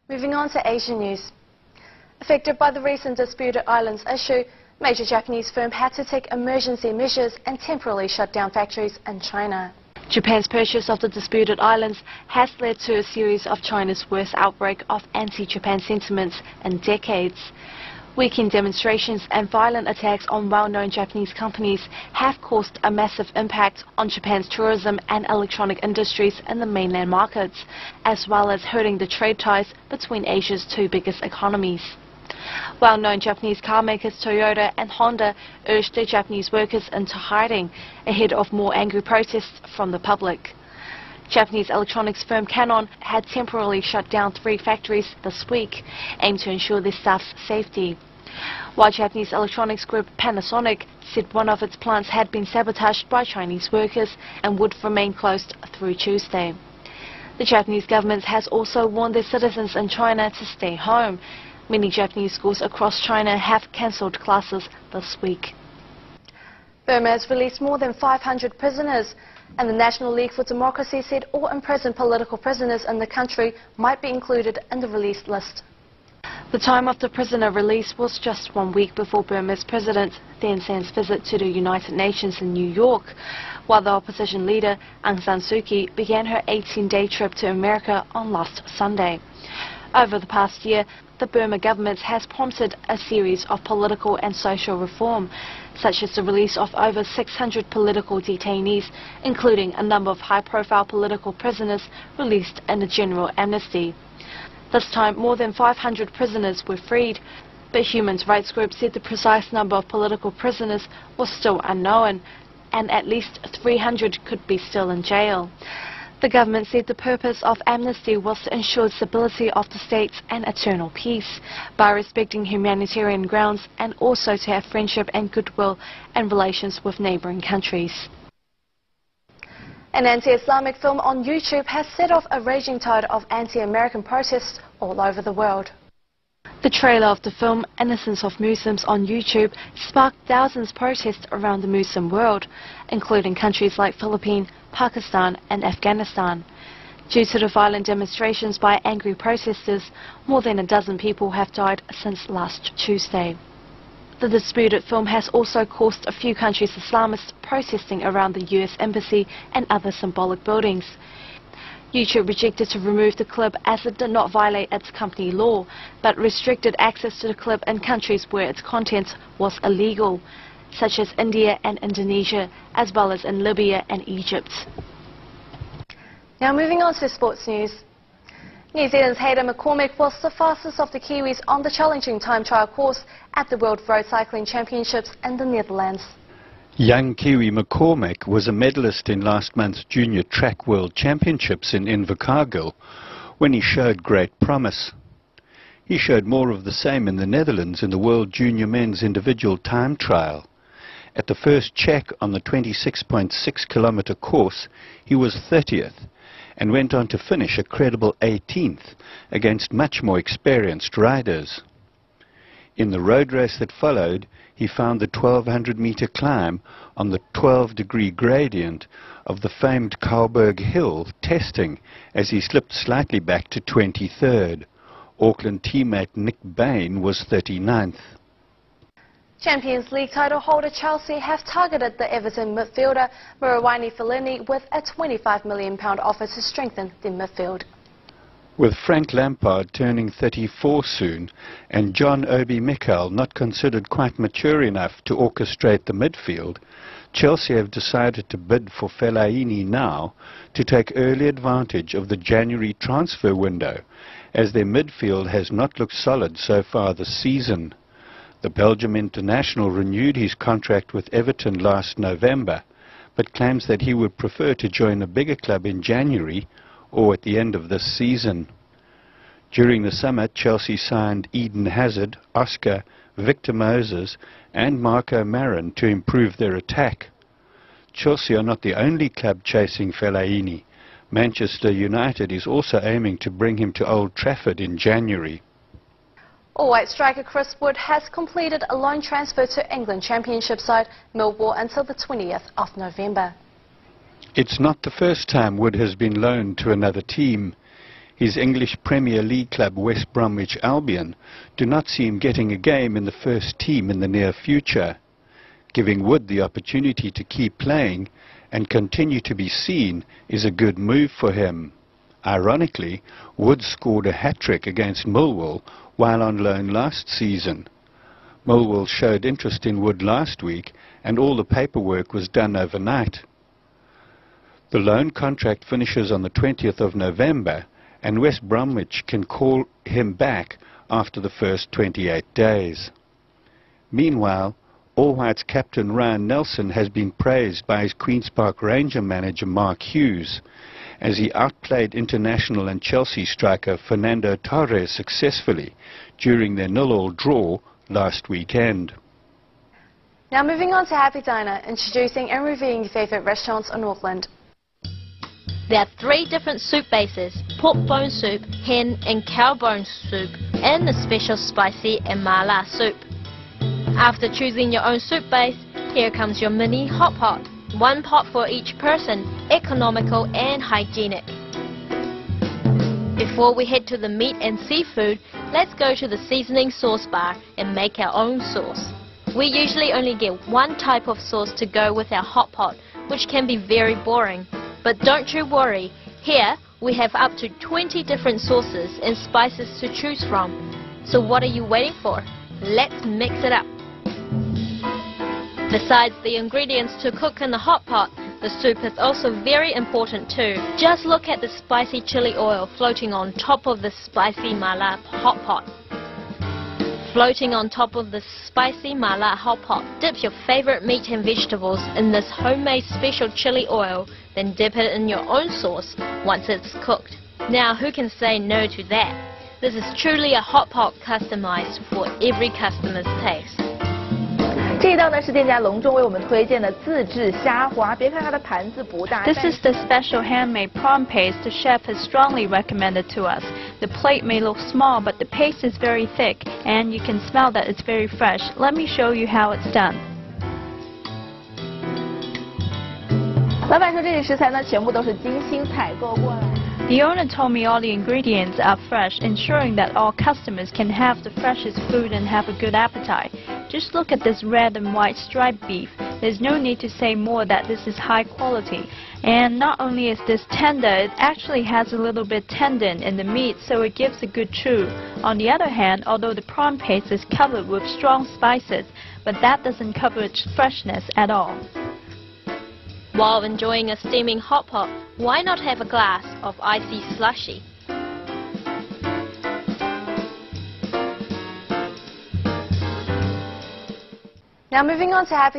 Moving on to Asian news. Affected by the recent disputed islands issue, major Japanese firm had to take emergency measures and temporarily shut down factories in China. Japan's purchase of the disputed islands has led to a series of China's worst outbreak of anti-Japan sentiments in decades. Weekend demonstrations and violent attacks on well-known Japanese companies have caused a massive impact on Japan's tourism and electronic industries in the mainland markets, as well as hurting the trade ties between Asia's two biggest economies. Well-known Japanese car makers Toyota and Honda urged their Japanese workers into hiding ahead of more angry protests from the public. Japanese electronics firm Canon had temporarily shut down 3 factories this week, aimed to ensure their staff's safety. While Japanese electronics group Panasonic said one of its plants had been sabotaged by Chinese workers and would remain closed through Tuesday. The Japanese government has also warned their citizens in China to stay home. Many Japanese schools across China have cancelled classes this week. Burma has released more than 500 prisoners, and the National League for Democracy said all imprisoned political prisoners in the country might be included in the released list. The time of the prisoner release was just 1 week before Burma's President Thein Sein's visit to the United Nations in New York, while the opposition leader Aung San Suu Kyi began her 18-day trip to America on last Sunday. Over the past year, the Burma government has prompted a series of political and social reform, such as the release of over 600 political detainees, including a number of high-profile political prisoners released in a general amnesty. This time, more than 500 prisoners were freed, but human rights groups said the precise number of political prisoners was still unknown, and at least 300 could be still in jail. The government said the purpose of amnesty was to ensure stability of the state and eternal peace by respecting humanitarian grounds, and also to have friendship and goodwill and relations with neighbouring countries. An anti-Islamic film on YouTube has set off a raging tide of anti-American protests all over the world. The trailer of the film Innocence of Muslims on YouTube sparked thousands of protests around the Muslim world, including countries like Philippines, Pakistan and Afghanistan. Due to the violent demonstrations by angry protesters, more than a dozen people have died since last Tuesday. The disputed film has also caused a few countries' Islamists protesting around the US Embassy and other symbolic buildings. YouTube rejected to remove the clip as it did not violate its company law, but restricted access to the clip in countries where its content was illegal, such as India and Indonesia, as well as in Libya and Egypt. Now moving on to sports news. New Zealand's Hayden McCormick was the fastest of the Kiwis on the challenging time trial course at the World Road Cycling Championships in the Netherlands. Young Kiwi McCormick was a medalist in last month's Junior Track World Championships in Invercargill when he showed great promise. He showed more of the same in the Netherlands in the World Junior Men's Individual Time Trial. At the first check on the 26.6 kilometre course, he was 30th and went on to finish a credible 18th against much more experienced riders. In the road race that followed, he found the 1200-metre climb on the 12-degree gradient of the famed Kauberg Hill testing as he slipped slightly back to 23rd. Auckland teammate Nick Bain was 39th. Champions League title holder Chelsea have targeted the Everton midfielder Marouane Fellaini with a £25 million offer to strengthen their midfield. With Frank Lampard turning 34 soon and John Obi Mikel not considered quite mature enough to orchestrate the midfield, Chelsea have decided to bid for Fellaini now to take early advantage of the January transfer window, as their midfield has not looked solid so far this season. The Belgium international renewed his contract with Everton last November, but claims that he would prefer to join a bigger club in January or at the end of this season. During the summer, Chelsea signed Eden Hazard, Oscar, Victor Moses and Marco Marin to improve their attack. Chelsea are not the only club chasing Fellaini. Manchester United is also aiming to bring him to Old Trafford in January. All-white striker Chris Wood has completed a loan transfer to England Championship side Millwall until the 20th of November. It's not the first time Wood has been loaned to another team. His English Premier League club West Bromwich Albion do not see him getting a game in the first team in the near future. Giving Wood the opportunity to keep playing and continue to be seen is a good move for him. Ironically, Wood scored a hat-trick against Millwall while on loan last season. Millwall showed interest in Wood last week and all the paperwork was done overnight. The loan contract finishes on the 20th of November and West Bromwich can call him back after the first 28 days. Meanwhile, All Whites captain Ryan Nelson has been praised by his Queen's Park Ranger manager Mark Hughes as he outplayed international and Chelsea striker Fernando Torres successfully during their 0-0 draw last weekend. Now moving on to Happy Diner, introducing and reviewing your favourite restaurants in Auckland. There are 3 different soup bases: pork bone soup, hen and cow bone soup, and the special spicy and mala soup. After choosing your own soup base, here comes your mini hot pot. 1 pot for each person, economical and hygienic. Before we head to the meat and seafood, let's go to the seasoning sauce bar and make our own sauce. We usually only get 1 type of sauce to go with our hot pot, which can be very boring. But don't you worry, here we have up to 20 different sauces and spices to choose from. So what are you waiting for? Let's mix it up. Besides the ingredients to cook in the hot pot, the soup is also very important too. Just look at the spicy chili oil floating on top of the spicy mala hot pot. Floating on top of the spicy mala hot pot, dip your favorite meat and vegetables in this homemade special chili oil, then dip it in your own sauce once it's cooked. Now who can say no to that? This is truly a hot pot customized for every customer's taste. 这一道呢是店家隆重为我们推荐的自制虾滑，别看它的盘子不大。 This is the special handmade prawn paste the chef has strongly recommended to us. The plate may look small, but the paste is very thick, and you can smell that it's very fresh. Let me show you how it's done. 老板说这些食材呢全部都是精心采购过来。 The owner told me all the ingredients are fresh, ensuring that all customers can have the freshest food and have a good appetite. Just look at this red and white striped beef. There's no need to say more that this is high quality. And not only is this tender, it actually has a little bit tendon in the meat, so it gives a good chew. On the other hand, although the prawn paste is covered with strong spices, but that doesn't cover its freshness at all. While enjoying a steaming hot pot, why not have a glass of icy slushy? Now moving on to Happy